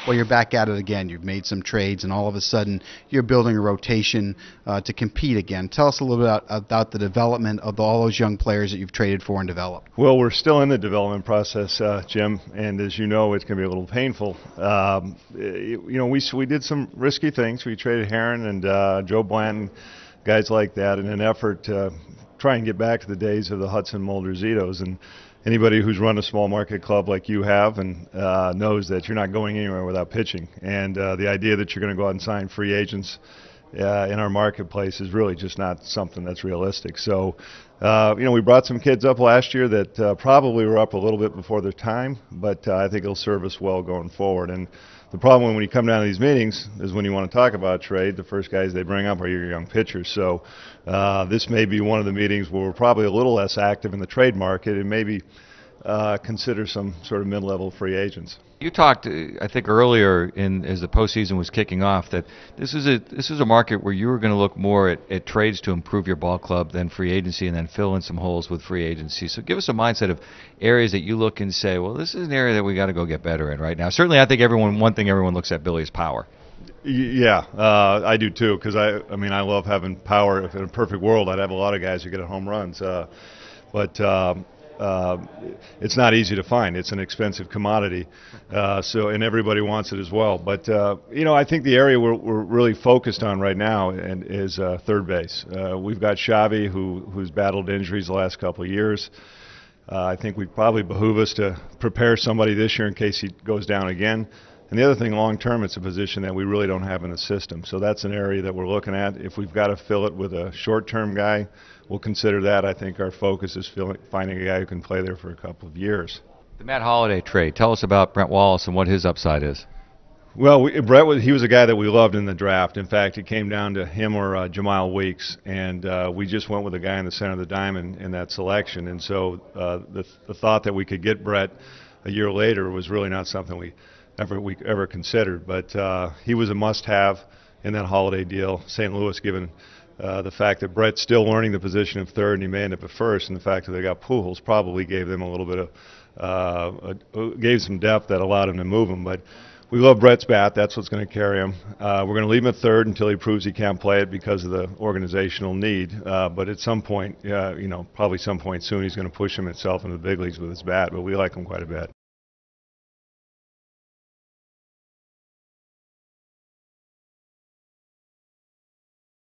well, you're back at it again. You've made some trades, and all of a sudden you're building a rotation to compete again. Tell us a little bit about the development of all those young players that you've traded for and developed. Well, we're still in the development process, Jim, and as you know, it's going to be a little painful. We did some risky things. We traded Heron and Joe Blanton, guys like that, in an effort to try and get back to the days of the Hudson Mulder-Zitos. And anybody who's run a small market club like you have and knows that you're not going anywhere without pitching. And the idea that you're going to go out and sign free agents in our marketplace is really just not something that's realistic. So, we brought some kids up last year that probably were up a little bit before their time, but I think it'll serve us well going forward. And the problem when you come down to these meetings is when you want to talk about trade, the first guys they bring up are your young pitchers. So this may be one of the meetings where we're probably a little less active in the trade market and maybe consider some sort of mid-level free agents. You talked, I think, earlier as the postseason was kicking off that this is a market where you were going to look more at trades to improve your ball club than free agency, and then fill in some holes with free agency. So give us a mindset of areas that you look and say, well, this is an area that we got to go get better in right now. Certainly, I think one thing everyone looks at, Billy, is power. Yeah, I do too, because I mean I love having power. If in a perfect world, I'd have a lot of guys who get home runs, but it's not easy to find. It's an expensive commodity, and everybody wants it as well. But I think the area we're really focused on right now is third base. We've got Xavi who's battled injuries the last couple of years. I think we probably behoove us to prepare somebody this year in case he goes down again. And the other thing, long term, it's a position that we really don't have in the system. So that's an area that we're looking at. If we've got to fill it with a short-term guy, we'll consider that. I think our focus is finding a guy who can play there for a couple of years. The Matt Holliday trade. Tell us about Brent Wallace and what his upside is. Well, he was a guy that we loved in the draft. In fact, it came down to him or Jamal Weeks, and we just went with a guy in the center of the diamond in that selection. And so the thought that we could get Brett a year later was really not something we ever considered. But he was a must-have in that Holiday deal. St. Louis, given the fact that Brett's still learning the position of third and he may end up at first, and the fact that they got Pujols probably gave them a little bit of gave some depth that allowed him to move him. But we love Brett's bat. That's what's going to carry him. We're going to leave him at third until he proves he can't play it because of the organizational need. But at some point, probably some point soon, he's going to push himself into the big leagues with his bat. But we like him quite a bit.